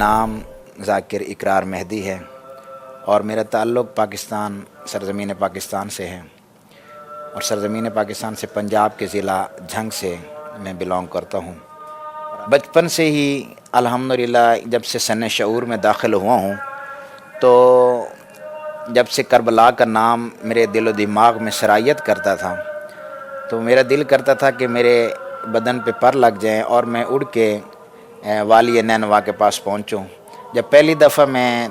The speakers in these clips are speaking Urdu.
نام ذاکر اقرار مہدی ہے اور میرا تعلق پاکستان سرزمین پاکستان سے ہے، اور سرزمین پاکستان سے پنجاب کے ضلع جھنگ سے میں بلانگ کرتا ہوں۔ بچپن سے ہی الحمدللہ جب سے سن شعور میں داخل ہوا ہوں تو جب سے کربلا کا نام میرے دل و دماغ میں سرایت کرتا تھا تو میرا دل کرتا تھا کہ میرے بدن پہ پر لگ جائیں اور میں اڑ کے والی نینوا کے پاس پہنچوں۔ جب پہلی دفعہ میں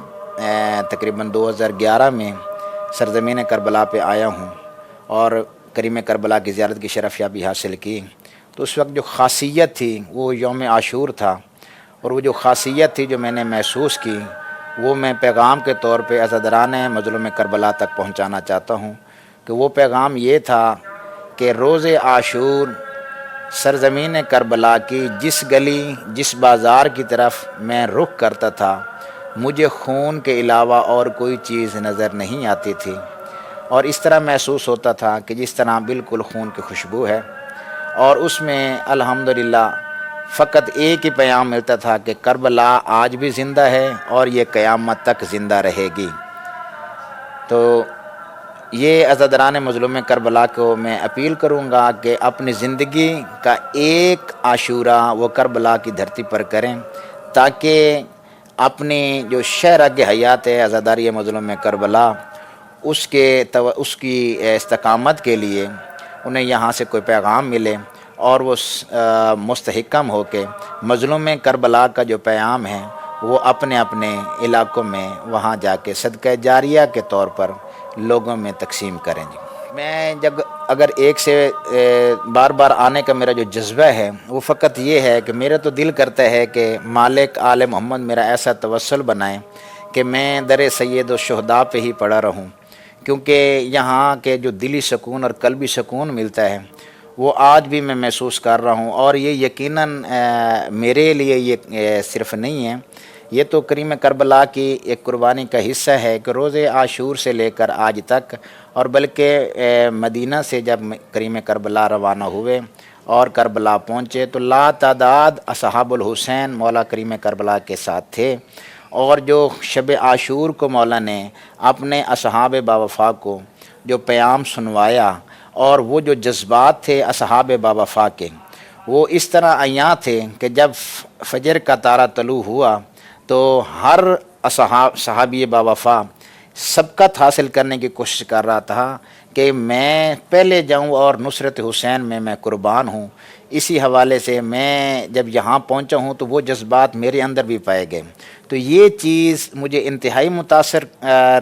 تقریباً 2011 میں سرزمین کربلا پہ آیا ہوں اور کریم کربلا کی زیارت کی شرف یابی حاصل کی، تو اس وقت جو خاصیت تھی وہ یوم عاشور تھا، اور وہ جو خاصیت تھی جو میں نے محسوس کی وہ میں پیغام کے طور پہ عزاداران مظلوم کربلا تک پہنچانا چاہتا ہوں کہ وہ پیغام یہ تھا کہ روز عاشور سرزمین کربلا کی جس گلی جس بازار کی طرف میں رخ کرتا تھا مجھے خون کے علاوہ اور کوئی چیز نظر نہیں آتی تھی، اور اس طرح محسوس ہوتا تھا کہ جس طرح بالکل خون کی خوشبو ہے، اور اس میں الحمدللہ فقط ایک ہی پیام ملتا تھا کہ کربلا آج بھی زندہ ہے اور یہ قیامت تک زندہ رہے گی۔ تو یہ عزاداران مظلوم کربلا کو میں اپیل کروں گا کہ اپنی زندگی کا ایک عاشورہ وہ کربلا کی دھرتی پر کریں، تاکہ اپنی جو شہرگ حیات ہے عزاداری مظلوم کربلا اس کی استقامت کے لیے انہیں یہاں سے کوئی پیغام ملے اور وہ مستحکم ہو کے مظلوم کربلا کا جو پیام ہے وہ اپنے اپنے علاقوں میں وہاں جا کے صدقہ جاریہ کے طور پر لوگوں میں تقسیم کریں۔ میں اگر ایک سے بار بار آنے کا میرا جو جذبہ ہے وہ فقط یہ ہے کہ میرا تو دل کرتا ہے کہ مالک آل محمد میرا ایسا توسل بنائے کہ میں در سید الشہداء پہ ہی پڑا رہوں، کیونکہ یہاں کے جو دلی سکون اور قلبی سکون ملتا ہے وہ آج بھی میں محسوس کر رہا ہوں، اور یہ یقیناً میرے لیے یہ صرف نہیں ہے، یہ تو کریم کربلا کی ایک قربانی کا حصہ ہے کہ روز عاشور سے لے کر آج تک، اور بلکہ مدینہ سے جب کریم کربلا روانہ ہوئے اور کربلا پہنچے تو لا تعداد اصحاب الحسین مولا کریم کربلا کے ساتھ تھے، اور جو شب عاشور کو مولا نے اپنے اصحاب باوفا کو جو پیام سنوایا اور وہ جو جذبات تھے اصحاب باوفا کے وہ اس طرح عیاں تھے کہ جب فجر کا تارہ طلوع ہوا تو ہر صحابی باوفا سبقت حاصل کرنے کی کوشش کر رہا تھا کہ میں پہلے جاؤں اور نصرت حسین میں قربان ہوں۔ اسی حوالے سے میں جب یہاں پہنچا ہوں تو وہ جذبات میرے اندر بھی پائے گئے، تو یہ چیز مجھے انتہائی متاثر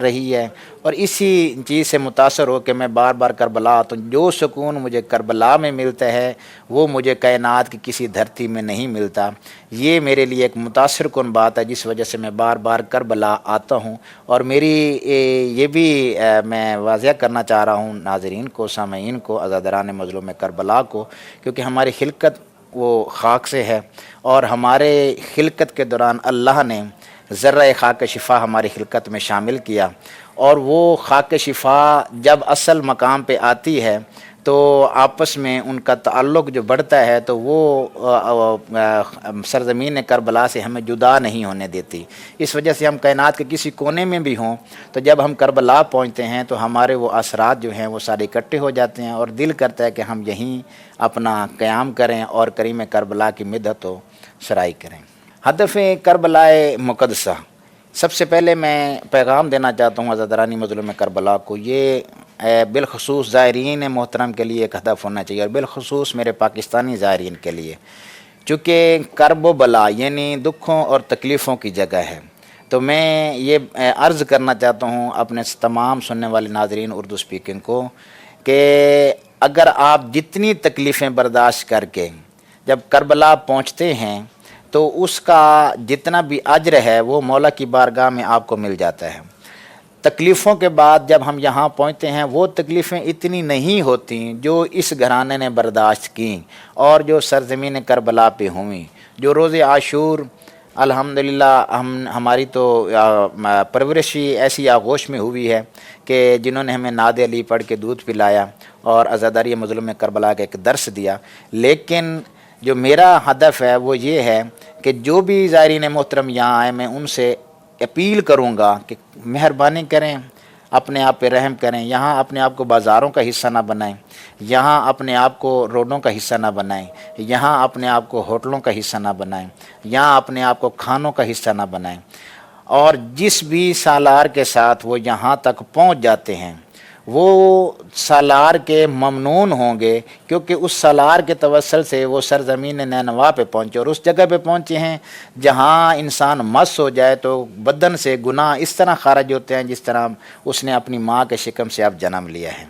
رہی ہے، اور اسی چیز سے متاثر ہو کہ میں بار بار کربلا آتا ہوں۔ جو سکون مجھے کربلا میں ملتا ہے وہ مجھے کائنات کی کسی دھرتی میں نہیں ملتا۔ یہ میرے لیے ایک متاثر کن بات ہے جس وجہ سے میں بار بار کربلا آتا ہوں، اور میری یہ بھی میں واضح کرنا چاہ رہا ہوں ناظرین کو، سامعین کو، عزاداران مظلوم کربلا کو، کیونکہ ہماری خلقت وہ خاک سے ہے، اور ہمارے خلقت کے دوران اللہ نے ذرہ خاک شفا ہماری خلقت میں شامل کیا، اور وہ خاک شفا جب اصل مقام پہ آتی ہے تو آپس میں ان کا تعلق جو بڑھتا ہے تو وہ سرزمین کربلا سے ہمیں جدا نہیں ہونے دیتی۔ اس وجہ سے ہم کائنات کے کسی کونے میں بھی ہوں تو جب ہم کربلا پہنچتے ہیں تو ہمارے وہ اثرات جو ہیں وہ سارے اکٹھے ہو جاتے ہیں، اور دل کرتا ہے کہ ہم یہیں اپنا قیام کریں اور کریم کربلا کی مدحت و سرائی کریں۔ ہدف کربلا مقدسہ، سب سے پہلے میں پیغام دینا چاہتا ہوں عزاداران مظلوم کربلا کو، یہ بالخصوص زائرین محترم کے لیے ایک ہدف ہونا چاہیے، اور بالخصوص میرے پاکستانی زائرین کے لیے، چونکہ کرب و بلا یعنی دکھوں اور تکلیفوں کی جگہ ہے۔ تو میں یہ عرض کرنا چاہتا ہوں اپنے تمام سننے والے ناظرین اردو اسپیکنگ کو کہ اگر آپ جتنی تکلیفیں برداشت کر کے جب کربلا پہنچتے ہیں تو اس کا جتنا بھی اجر ہے وہ مولا کی بارگاہ میں آپ کو مل جاتا ہے۔ تکلیفوں کے بعد جب ہم یہاں پہنچتے ہیں وہ تکلیفیں اتنی نہیں ہوتی جو اس گھرانے نے برداشت کیں اور جو سرزمین کربلا پہ ہوئیں، جو روز عاشور الحمدللہ ہماری تو پرورشی ایسی آغوش میں ہوئی ہے کہ جنہوں نے ہمیں نعت علی پڑھ کے دودھ پلایا اور عزاداری مظلوم کربلا کا ایک درس دیا، لیکن جو میرا ہدف ہے وہ یہ ہے کہ جو بھی زائرین محترم یہاں آئے میں ان سے اپیل کروں گا کہ مہربانی کریں، اپنے آپ پہ رحم کریں، یہاں اپنے آپ کو بازاروں کا حصہ نہ بنائیں، یہاں اپنے آپ کو روڈوں کا حصہ نہ بنائیں، یہاں اپنے آپ کو ہوٹلوں کا حصہ نہ بنائیں، یہاں اپنے آپ کو کھانوں کا حصہ نہ بنائیں۔ اور جس بھی سالار کے ساتھ وہ یہاں تک پہنچ جاتے ہیں وہ سالار کے ممنون ہوں گے، کیونکہ اس سالار کے توسل سے وہ سرزمین نینوا پہ پہنچے، اور اس جگہ پہ پہنچے ہیں جہاں انسان مس ہو جائے تو بدن سے گناہ اس طرح خارج ہوتے ہیں جس طرح اس نے اپنی ماں کے شکم سے اب جنم لیا ہے۔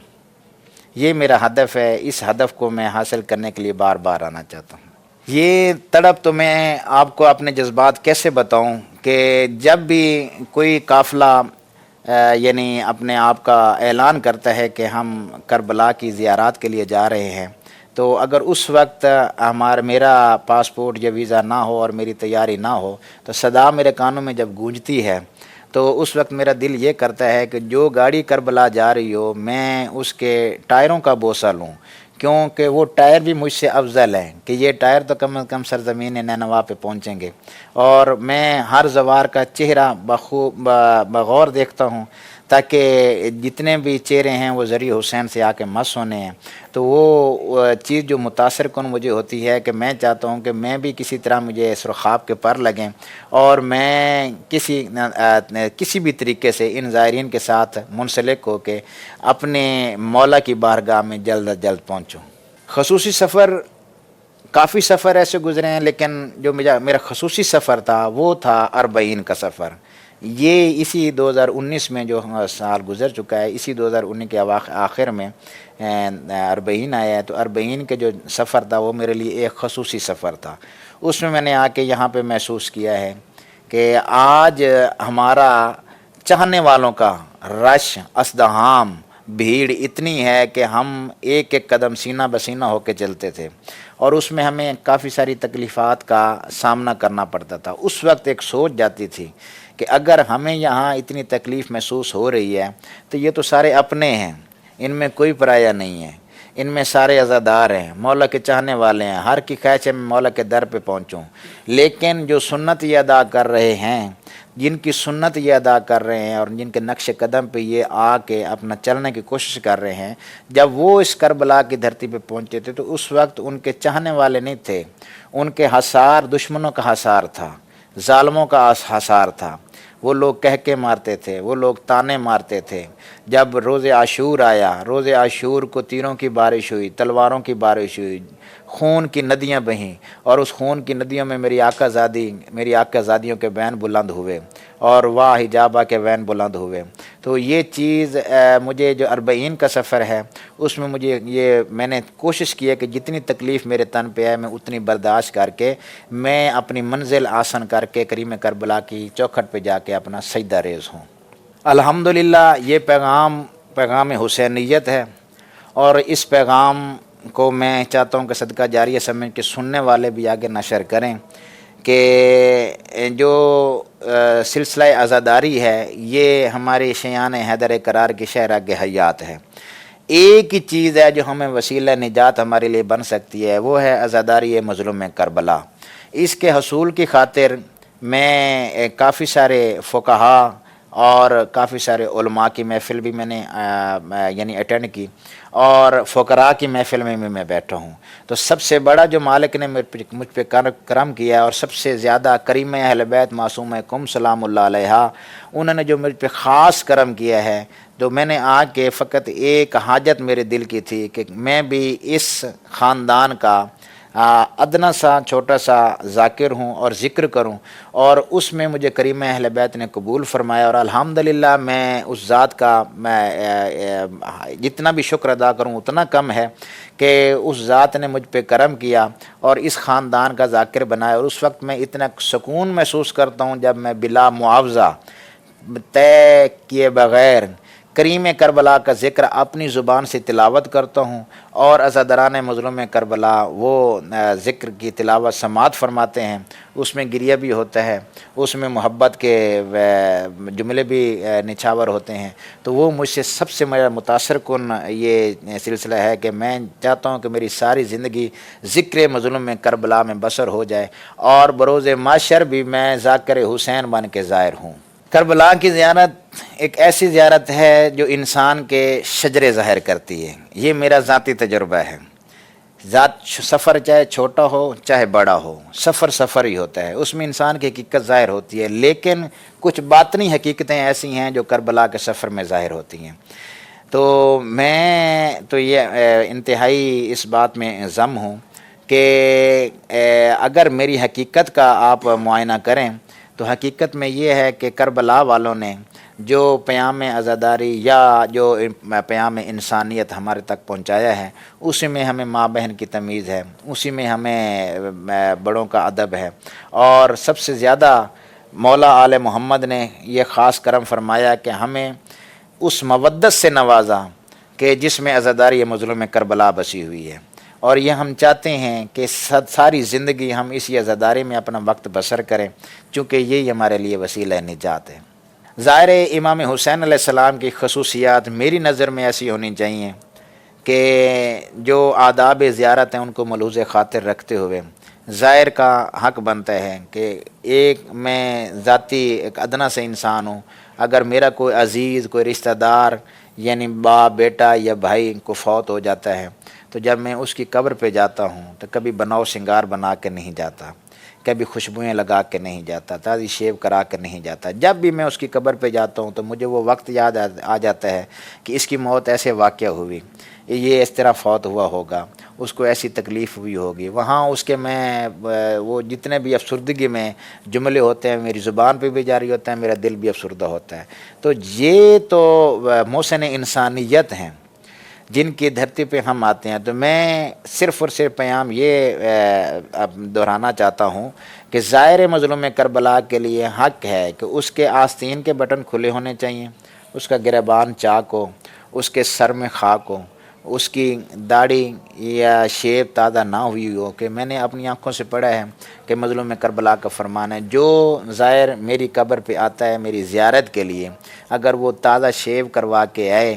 یہ میرا ہدف ہے، اس ہدف کو میں حاصل کرنے کے لیے بار بار آنا چاہتا ہوں۔ یہ تڑپ تو میں آپ کو اپنے جذبات کیسے بتاؤں کہ جب بھی کوئی قافلہ یعنی اپنے آپ کا اعلان کرتا ہے کہ ہم کربلا کی زیارات کے لیے جا رہے ہیں، تو اگر اس وقت میرا پاسپورٹ یا ویزا نہ ہو اور میری تیاری نہ ہو تو صدا میرے کانوں میں جب گونجتی ہے تو اس وقت میرا دل یہ کرتا ہے کہ جو گاڑی کربلا جا رہی ہو میں اس کے ٹائروں کا بوسہ لوں، کیونکہ وہ ٹائر بھی مجھ سے افضل ہیں کہ یہ ٹائر تو کم از کم سرزمین نینوا پہ پہنچیں گے۔ اور میں ہر زوار کا چہرہ بغور دیکھتا ہوں تاکہ جتنے بھی چہرے ہیں وہ ذریعہ حسین سے آ کے مس ہونے ہیں، تو وہ چیز جو متاثر کن مجھے ہوتی ہے کہ میں چاہتا ہوں کہ میں بھی کسی طرح مجھے سرخاب کے پر لگیں اور میں کسی بھی طریقے سے ان زائرین کے ساتھ منسلک ہو کے اپنے مولا کی بارگاہ میں جلد از جلد پہنچوں۔ خصوصی سفر، کافی سفر ایسے گزرے ہیں، لیکن جو میرا خصوصی سفر تھا وہ تھا اربعین کا سفر۔ یہ اسی 2019 میں جو سال گزر چکا ہے، اسی 2019 کے آخر میں اربعین آیا ہے، تو اربعین کے جو سفر تھا وہ میرے لیے ایک خصوصی سفر تھا۔ اس میں نے آ کے یہاں پہ محسوس کیا ہے کہ آج ہمارا چاہنے والوں کا رش، ازدحام، بھیڑ اتنی ہے کہ ہم ایک ایک قدم سینہ بسینہ ہو کے چلتے تھے، اور اس میں ہمیں کافی ساری تکلیفات کا سامنا کرنا پڑتا تھا۔ اس وقت ایک سوچ جاتی تھی کہ اگر ہمیں یہاں اتنی تکلیف محسوس ہو رہی ہے تو یہ تو سارے اپنے ہیں، ان میں کوئی پرایا نہیں ہے، ان میں سارے عزادار ہیں، مولا کے چاہنے والے ہیں، ہر کی خواہش ہے میں مولا کے در پہ پہنچوں۔ لیکن جو سنت یہ ادا کر رہے ہیں، جن کی سنت یہ ادا کر رہے ہیں اور جن کے نقش قدم پہ یہ آ کے اپنا چلنے کی کوشش کر رہے ہیں، جب وہ اس کربلا کی دھرتی پہ پہنچے تھے تو اس وقت ان کے چاہنے والے نہیں تھے، ان کے حصار دشمنوں کا حصار تھا، ظالموں کا حصار تھا۔ وہ لوگ کہہ کے مارتے تھے، وہ لوگ تانے مارتے تھے۔ جب روز عاشور آیا، روز عاشور کو تیروں کی بارش ہوئی، تلواروں کی بارش ہوئی، خون کی ندیاں بہیں، اور اس خون کی ندیوں میں میری آقا زادیوں کے بین بلند ہوئے اور واہ حجابہ کے بین بلند ہوئے۔ تو یہ چیز مجھے جو اربعین کا سفر ہے اس میں میں نے کوشش کی ہے کہ جتنی تکلیف میرے تن پہ ہے میں اتنی برداشت کر کے میں اپنی منزل آسن کر کے کریم کربلا کی چوکھٹ پہ جا کے اپنا سجدہ ریز ہوں۔ الحمدللہ یہ پیغام حسینیت ہے، اور اس پیغام کو میں چاہتا ہوں کہ صدقہ جاریہ سمجھ کے سننے والے بھی آگے نشر کریں کہ جو سلسلہ عزاداری ہے یہ ہمارے شیان حیدر قرار کی شہرہ کے حیات ہے۔ ایک ہی چیز ہے جو ہمیں وسیلہ نجات ہمارے لیے بن سکتی ہے، وہ ہے عزاداری مظلوم کربلا۔ اس کے حصول کی خاطر میں کافی سارے فقہا اور کافی سارے علماء کی محفل بھی میں نے یعنی اٹینڈ کی، اور فقراء کی محفل میں بھی میں بیٹھا ہوں۔ تو سب سے بڑا جو مالک نے مجھ پہ کرم کیا ہے، اور سب سے زیادہ کریم اہل بیت معصومہ کم سلام اللہ علیہا، انہوں نے جو مجھ پہ خاص کرم کیا ہے، تو میں نے آ کے فقط ایک حاجت میرے دل کی تھی کہ میں بھی اس خاندان کا ادنا سا چھوٹا سا ذاکر ہوں اور ذکر کروں، اور اس میں مجھے کریم اہل بیت نے قبول فرمایا، اور الحمدللہ میں اس ذات کا جتنا بھی شکر ادا کروں اتنا کم ہے کہ اس ذات نے مجھ پہ کرم کیا اور اس خاندان کا ذاکر بنایا۔ اور اس وقت میں اتنا سکون محسوس کرتا ہوں جب میں بلا معاوضہ طے کیے بغیر کریم کربلا کا ذکر اپنی زبان سے تلاوت کرتا ہوں، اور عزاداران مظلوم کربلا وہ ذکر کی تلاوت سماعت فرماتے ہیں، اس میں گریہ بھی ہوتا ہے، اس میں محبت کے جملے بھی نچھاور ہوتے ہیں۔ تو وہ مجھ سے سب سے میرا متاثر کن یہ سلسلہ ہے کہ میں چاہتا ہوں کہ میری ساری زندگی ذکر مظلوم کربلا میں بسر ہو جائے، اور بروز محشر بھی میں ذاکر حسین بن کے ظاہر ہوں۔ کربلا کی زیارت ایک ایسی زیارت ہے جو انسان کے شجرے ظاہر کرتی ہے، یہ میرا ذاتی تجربہ ہے۔ سفر چاہے چھوٹا ہو چاہے بڑا ہو، سفر ہی ہوتا ہے، اس میں انسان کی حقیقت ظاہر ہوتی ہے، لیکن کچھ باطنی حقیقتیں ایسی ہیں جو کربلا کے سفر میں ظاہر ہوتی ہیں۔ تو میں تو یہ انتہائی اس بات میں ضم ہوں کہ اگر میری حقیقت کا آپ معائنہ کریں تو حقیقت میں یہ ہے کہ کربلا والوں نے جو پیام عزاداری یا جو پیام انسانیت ہمارے تک پہنچایا ہے، اسی میں ہمیں ماں بہن کی تمیز ہے، اسی میں ہمیں بڑوں کا ادب ہے، اور سب سے زیادہ مولا آل محمد نے یہ خاص کرم فرمایا کہ ہمیں اس مودت سے نوازا کہ جس میں عزاداری مظلوم کربلا بسی ہوئی ہے، اور یہ ہم چاہتے ہیں کہ ساری زندگی ہم اسی عزاداری میں اپنا وقت بسر کریں، چونکہ یہی ہمارے لیے وسیلہ نجات ہے۔ ظاہر امام حسین علیہ السلام کی خصوصیات میری نظر میں ایسی ہونی چاہیے کہ جو آداب زیارت ہیں ان کو ملحوظ خاطر رکھتے ہوئے ظاہر کا حق بنتا ہے کہ میں ذاتی ایک ادنا سے انسان ہوں، اگر میرا کوئی عزیز، کوئی رشتہ دار یعنی باپ، بیٹا یا بھائی کو فوت ہو جاتا ہے تو جب میں اس کی قبر پہ جاتا ہوں تو کبھی بناؤ سنگار بنا کے نہیں جاتا، کبھی خوشبوئیں لگا کے نہیں جاتا، تازی شیو کرا کے نہیں جاتا۔ جب بھی میں اس کی قبر پہ جاتا ہوں تو مجھے وہ وقت یاد آ جاتا ہے کہ اس کی موت ایسے واقعہ ہوئی، یہ اس طرح فوت ہوا ہوگا، اس کو ایسی تکلیف ہوئی ہوگی۔ وہاں اس کے میں وہ جتنے بھی افسردگی میں جملے ہوتے ہیں میری زبان پہ بھی جاری ہوتا ہے، میرا دل بھی افسردہ ہوتا ہے۔ تو یہ تو محسن انسانیت ہیں جن کی دھرتی پہ ہم آتے ہیں۔ تو میں صرف اور صرف پیام یہ دہرانا چاہتا ہوں کہ زائر مظلوم کربلا کے لیے حق ہے کہ اس کے آستین کے بٹن کھلے ہونے چاہیے، اس کا گریبان چاک ہو، اس کے سر میں خاک ہو، اس کی داڑھی یا شیب تازہ نہ ہوئی ہو، کہ میں نے اپنی آنکھوں سے پڑھا ہے کہ مظلوم کربلا کا فرمان ہے جو زائر میری قبر پہ آتا ہے میری زیارت کے لیے، اگر وہ تازہ شیو کروا کے آئے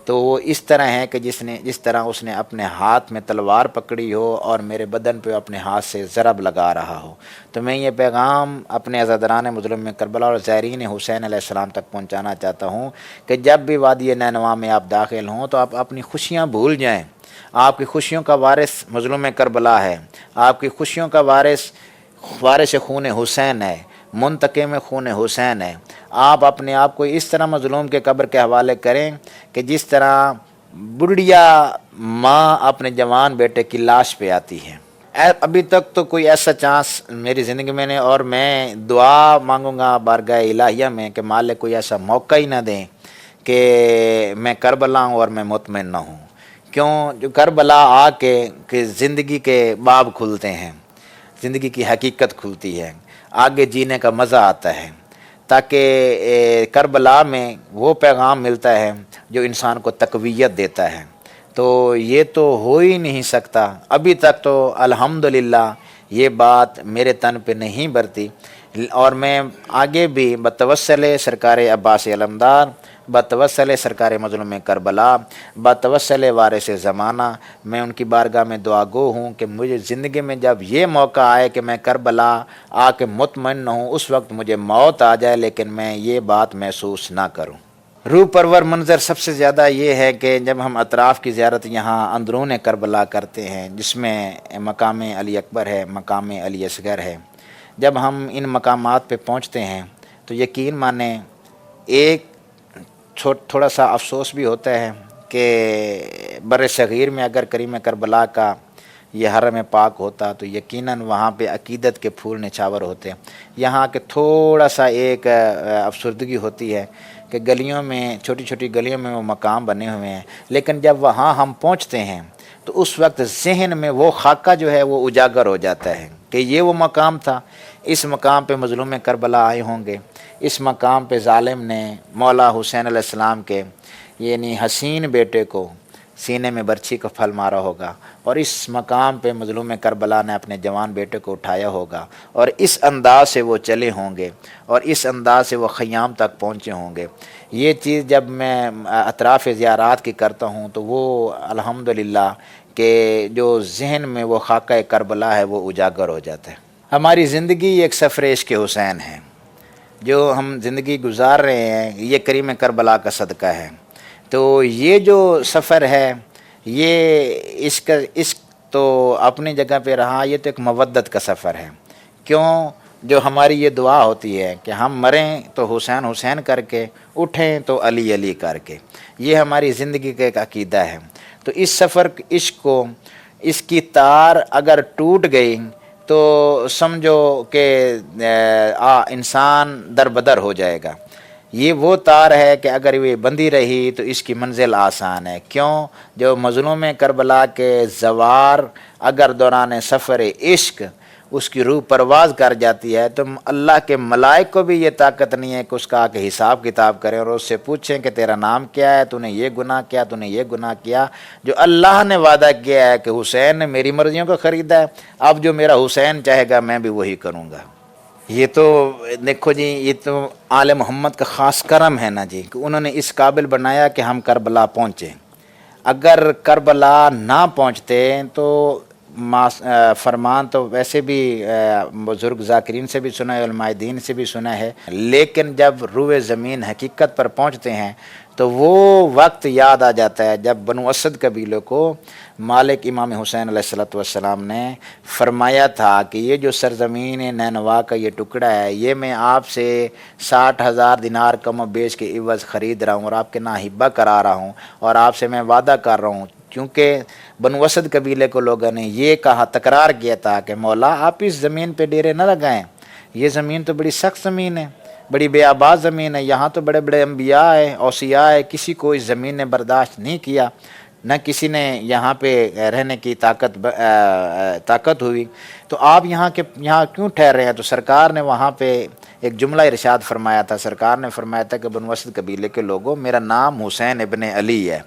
تو وہ اس طرح ہے کہ جس طرح اس نے اپنے ہاتھ میں تلوار پکڑی ہو اور میرے بدن پہ اپنے ہاتھ سے ضرب لگا رہا ہو۔ تو میں یہ پیغام اپنے عزاداران مظلوم کربلا اور زائرین حسین علیہ السلام تک پہنچانا چاہتا ہوں کہ جب بھی وادی نینوا میں آپ داخل ہوں تو آپ اپنی خوشیاں بھول جائیں۔ آپ کی خوشیوں کا وارث مظلوم کربلا ہے، آپ کی خوشیوں کا وارث خون حسین ہے، منتقم خون حسین ہے۔ آپ اپنے آپ کو اس طرح مظلوم کے قبر کے حوالے کریں کہ جس طرح بڑھڑیا ماں اپنے جوان بیٹے کی لاش پہ آتی ہے۔ ابھی تک تو کوئی ایسا چانس میری زندگی میں نہیں، اور میں دعا مانگوں گا بارگاہ الہیہ میں کہ مالک کوئی ایسا موقع ہی نہ دیں کہ میں کربلا ہوں اور میں مطمئن نہ ہوں۔ کیوں؟ جو کربلا آ کے کہ زندگی کے باب کھلتے ہیں، زندگی کی حقیقت کھلتی ہے، آگے جینے کا مزہ آتا ہے، تاکہ کربلا میں وہ پیغام ملتا ہے جو انسان کو تقویت دیتا ہے۔ تو یہ تو ہو ہی نہیں سکتا، ابھی تک تو الحمدللہ یہ بات میرے تن پہ نہیں برتی، اور میں آگے بھی بتوسل سرکار عباس علمدار، بتوسل سرکار مظلوم کربلا، بتوسل وارث زمانہ میں ان کی بارگاہ میں دعا گو ہوں کہ مجھے زندگی میں جب یہ موقع آئے کہ میں کربلا آ کے مطمئن نہ ہوں، اس وقت مجھے موت آ جائے لیکن میں یہ بات محسوس نہ کروں۔ روح پرور منظر سب سے زیادہ یہ ہے کہ جب ہم اطراف کی زیارت یہاں اندرون کربلا کرتے ہیں جس میں مقام علی اکبر ہے، مقام علی اصغر ہے، جب ہم ان مقامات پہ پہنچتے ہیں تو یقین مانیں ایک تھوڑا سا افسوس بھی ہوتا ہے کہ بر صغیر میں اگر کریم کربلا کا یہ حرم پاک ہوتا تو یقیناً وہاں پہ عقیدت کے پھول نچھاور ہوتے۔ یہاں کے تھوڑا سا ایک افسردگی ہوتی ہے کہ گلیوں میں، چھوٹی چھوٹی گلیوں میں وہ مقام بنے ہوئے ہیں، لیکن جب وہاں ہم پہنچتے ہیں تو اس وقت ذہن میں وہ خاکہ جو ہے وہ اجاگر ہو جاتا ہے کہ یہ وہ مقام تھا، اس مقام پہ مظلوم کربلا آئے ہوں گے، اس مقام پہ ظالم نے مولا حسین علیہ السلام کے یعنی حسین بیٹے کو سینے میں برچھی کا پھل مارا ہوگا، اور اس مقام پہ مظلوم کربلا نے اپنے جوان بیٹے کو اٹھایا ہوگا، اور اس انداز سے وہ چلے ہوں گے اور اس انداز سے وہ خیام تک پہنچے ہوں گے۔ یہ چیز جب میں اطراف زیارات کی کرتا ہوں تو وہ الحمدللہ کہ جو ذہن میں وہ خاکہ کربلا ہے وہ اجاگر ہو جاتا ہے۔ ہماری زندگی ایک سفر عشق حسین ہے، جو ہم زندگی گزار رہے ہیں یہ کریم کربلا کا صدقہ ہے۔ تو یہ جو سفر ہے یہ عشق تو اپنی جگہ پہ رہا، یہ تو ایک مودت کا سفر ہے۔ کیوں؟ جو ہماری یہ دعا ہوتی ہے کہ ہم مریں تو حسین حسین کر کے، اٹھیں تو علی علی کر کے، یہ ہماری زندگی کا ایک عقیدہ ہے۔ تو اس سفر عشق کو، اس کی تار اگر ٹوٹ گئی تو سمجھو کہ انسان در بدر ہو جائے گا۔ یہ وہ تار ہے کہ اگر یہ بندھی رہی تو اس کی منزل آسان ہے۔ کیوں؟ جو مظلوم کربلا کے زوار اگر دوران سفر عشق اس کی روح پرواز کر جاتی ہے تو اللہ کے ملائک کو بھی یہ طاقت نہیں ہے کہ اس کا کہ حساب کتاب کریں اور اس سے پوچھیں کہ تیرا نام کیا ہے، تو نے یہ گناہ کیا، تو نے یہ گناہ کیا۔ جو اللہ نے وعدہ کیا ہے کہ حسین نے میری مرضیوں کو خریدا ہے، اب جو میرا حسین چاہے گا میں بھی وہی کروں گا۔ یہ تو دیکھو جی، یہ تو آل محمد کا خاص کرم ہے نا جی، کہ انہوں نے اس قابل بنایا کہ ہم کربلا پہنچے۔ اگر کربلا نہ پہنچتے تو فرمان تو ویسے بھی بزرگ ذاکرین سے بھی سنا ہے، علماء دین سے بھی سنا ہے، لیکن جب روئے زمین حقیقت پر پہنچتے ہیں تو وہ وقت یاد آ جاتا ہے جب بنو اسد قبیلے کو مالک امام حسین علیہ السلام نے فرمایا تھا کہ یہ جو سرزمین نینوا کا یہ ٹکڑا ہے یہ میں آپ سے 60,000 دینار کم و بیش کے عوض خرید رہا ہوں اور آپ کے ناحبہ کرا رہا ہوں، اور آپ سے میں وعدہ کر رہا ہوں، کیونکہ بنو اسد قبیلے کو لوگوں نے یہ کہا، تکرار کیا تھا کہ مولا آپ اس زمین پہ ڈیرے نہ لگائیں، یہ زمین تو بڑی سخت زمین ہے، بڑی بے آباد زمین ہے، یہاں تو بڑے بڑے انبیاء ہے، اوصیاء ہے، کسی کو اس زمین نے برداشت نہیں کیا، نہ کسی نے یہاں پہ رہنے کی طاقت ہوئی، تو آپ یہاں کیوں ٹھہر رہے ہیں؟ تو سرکار نے وہاں پہ ایک جملہ ارشاد فرمایا تھا، سرکار نے فرمایا تھا کہ بنو اسد قبیلے کے لوگوں، میرا نام حسین ابن علی ہے،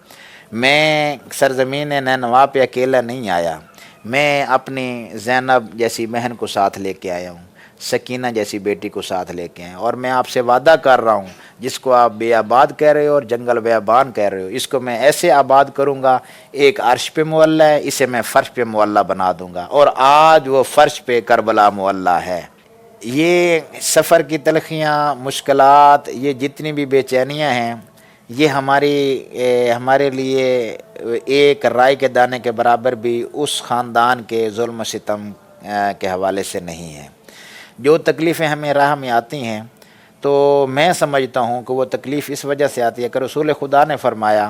میں سرزمین نینوا پہ اکیلا نہیں آیا، میں اپنی زینب جیسی بہن کو ساتھ لے کے آیا ہوں، سکینہ جیسی بیٹی کو ساتھ لے کے آئے، اور میں آپ سے وعدہ کر رہا ہوں جس کو آپ بے آباد کہہ رہے ہو اور جنگل بیابان کہہ رہے ہو، اس کو میں ایسے آباد کروں گا، ایک عرش پہ معلّہ ہے، اسے میں فرش پہ معلّہ بنا دوں گا، اور آج وہ فرش پہ کربلا معلّہ ہے۔ یہ سفر کی تلخیاں، مشکلات، یہ جتنی بھی بے چینیاں ہیں، یہ ہمارے لیے ایک رائے کے دانے کے برابر بھی اس خاندان کے ظلم و ستم کے حوالے سے نہیں ہے۔ جو تکلیفیں ہمیں راہ میں آتی ہیں تو میں سمجھتا ہوں کہ وہ تکلیف اس وجہ سے آتی ہے کہ رسول خدا نے فرمایا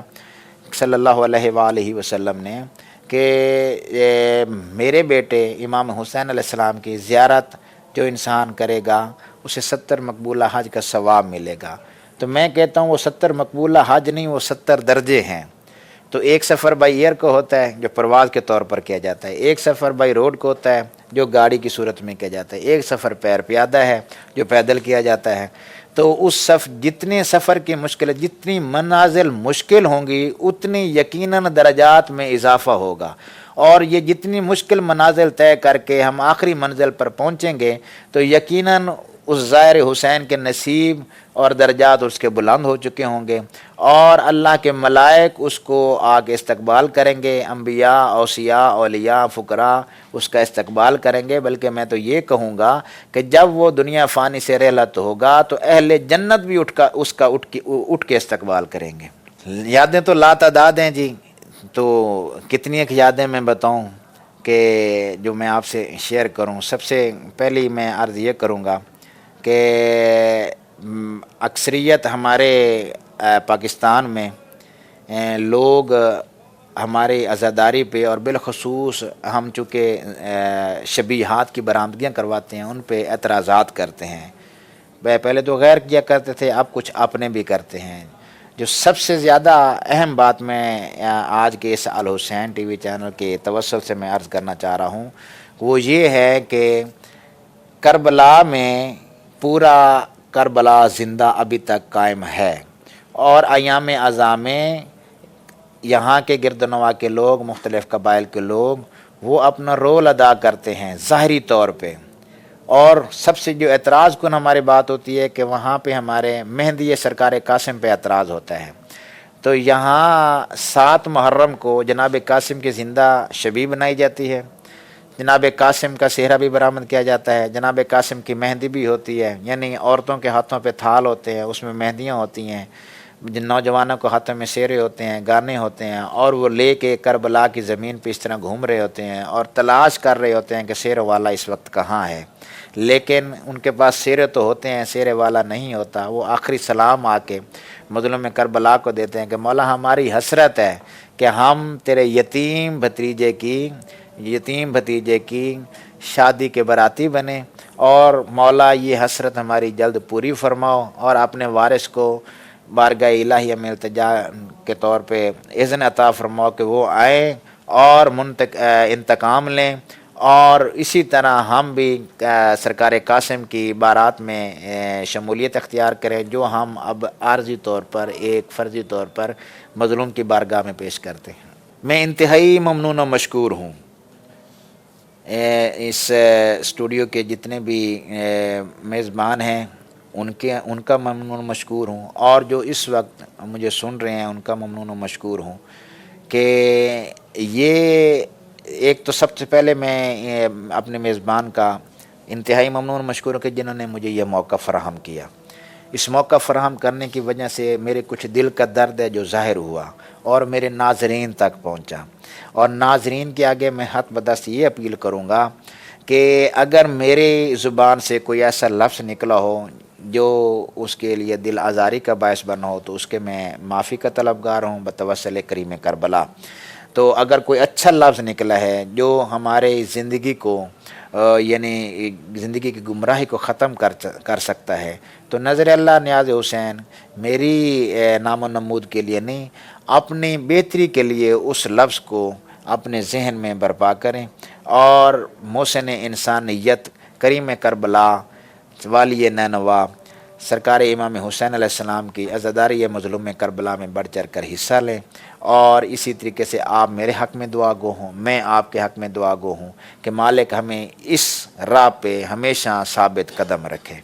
صلی اللہ علیہ وآلہ وسلم نے کہ میرے بیٹے امام حسین علیہ السلام کی زیارت جو انسان کرے گا اسے 70 مقبولہ حج کا ثواب ملے گا۔ تو میں کہتا ہوں وہ 70 مقبولہ حج نہیں، وہ 70 درجے ہیں۔ تو ایک سفر بائی ایئر کو ہوتا ہے جو پرواز کے طور پر کیا جاتا ہے، ایک سفر بائی روڈ کو ہوتا ہے جو گاڑی کی صورت میں کیا جاتا ہے، ایک سفر پیر پیادہ ہے جو پیدل کیا جاتا ہے۔ تو اس جتنے سفر کی مشکل، جتنی منازل مشکل ہوں گی اتنی یقیناً درجات میں اضافہ ہوگا، اور یہ جتنی مشکل منازل طے کر کے ہم آخری منزل پر پہنچیں گے تو یقیناً اس زائر حسین کے نصیب اور درجات اس کے بلند ہو چکے ہوں گے، اور اللہ کے ملائک اس کو آگے استقبال کریں گے، انبیاء، اوصیاء، اولیاء، فقراء اس کا استقبال کریں گے۔ بلکہ میں تو یہ کہوں گا کہ جب وہ دنیا فانی سے رحلت ہوگا تو اہل جنت بھی اٹھ کے استقبال کریں گے۔ یادیں تو لاتعداد ہیں جی، تو کتنی ایک یادیں میں بتاؤں کہ جو میں آپ سے شیئر کروں۔ سب سے پہلی میں عرض یہ کروں گا کہ اکثریت ہمارے پاکستان میں لوگ ہماری عزاداری پہ، اور بالخصوص ہم چونکہ شبیہات کی برآمدگیاں کرواتے ہیں ان پہ اعتراضات کرتے ہیں۔ پہلے تو غیر کیا کرتے تھے، اب کچھ اپنے بھی کرتے ہیں۔ جو سب سے زیادہ اہم بات میں آج کے اس الحسین ٹی وی چینل کے توسل سے میں عرض کرنا چاہ رہا ہوں وہ یہ ہے کہ کربلا میں پورا کربلا زندہ ابھی تک قائم ہے، اور ایام اعضاء میں یہاں کے گرد و نواح کے لوگ، مختلف قبائل کے لوگ، وہ اپنا رول ادا کرتے ہیں ظاہری طور پہ۔ اور سب سے جو اعتراض کن ہماری بات ہوتی ہے کہ وہاں پہ ہمارے مہدی سرکار قاسم پہ اعتراض ہوتا ہے۔ تو یہاں 7 محرم کو جناب قاسم کی زندہ شبی بنائی جاتی ہے، جناب قاسم کا صحرا بھی برآمد کیا جاتا ہے، جناب قاسم کی مہندی بھی ہوتی ہے، یعنی عورتوں کے ہاتھوں پہ تھال ہوتے ہیں، اس میں مہندیاں ہوتی ہیں، جن نوجوانوں کو ہاتھوں میں سیرے ہوتے ہیں، گانے ہوتے ہیں، اور وہ لے کے کربلا کی زمین پہ اس طرح گھوم رہے ہوتے ہیں اور تلاش کر رہے ہوتے ہیں کہ سیرے والا اس وقت کہاں ہے۔ لیکن ان کے پاس سیرے تو ہوتے ہیں، سیرے والا نہیں ہوتا۔ وہ آخری سلام آ کے مظلوم کربلا کو دیتے ہیں کہ مولا ہماری حسرت ہے کہ ہم تیرے یتیم بھتیجے کی شادی کے باراتی بنے، اور مولا یہ حسرت ہماری جلد پوری فرماؤ، اور اپنے وارث کو بارگاہ الہیہ میں التجا کے طور پہ اذن عطا فرماؤ کہ وہ آئیں اور انتقام لیں، اور اسی طرح ہم بھی سرکار قاسم کی بارات میں شمولیت اختیار کریں، جو ہم اب عارضی طور پر ایک فرضی طور پر مظلوم کی بارگاہ میں پیش کرتے ہیں۔ میں انتہائی ممنون و مشکور ہوں اس اسٹوڈیو کے جتنے بھی میزبان ہیں ان کا ممنون و مشکور ہوں، اور جو اس وقت مجھے سن رہے ہیں ان کا ممنون و مشکور ہوں کہ یہ ایک تو سب سے پہلے میں اپنے میزبان کا انتہائی ممنون و مشکور ہوں کہ جنہوں نے مجھے یہ موقع فراہم کیا۔ اس موقع فراہم کرنے کی وجہ سے میرے کچھ دل کا درد ہے جو ظاہر ہوا اور میرے ناظرین تک پہنچا، اور ناظرین کے آگے میں ہاتھ بدست یہ اپیل کروں گا کہ اگر میری زبان سے کوئی ایسا لفظ نکلا ہو جو اس کے لیے دل آزاری کا باعث بنا ہو تو اس کے میں معافی کا طلبگار ہوں بتوسل کریم کربلا۔ تو اگر کوئی اچھا لفظ نکلا ہے جو ہمارے زندگی کو یعنی زندگی کی گمراہی کو ختم کر سکتا ہے تو نظر اللہ نیاز حسین میری نام و نمود کے لیے نہیں، اپنی بہتری کے لیے اس لفظ کو اپنے ذہن میں برپا کریں، اور محسن انسانیت کریم کربلا والی نینوا سرکار امام حسین علیہ السلام کی عزاداری مظلوم کربلا میں بڑھ چڑھ کر حصہ لیں، اور اسی طریقے سے آپ میرے حق میں دعا گو ہوں، میں آپ کے حق میں دعا گو ہوں کہ مالک ہمیں اس راہ پہ ہمیشہ ثابت قدم رکھے۔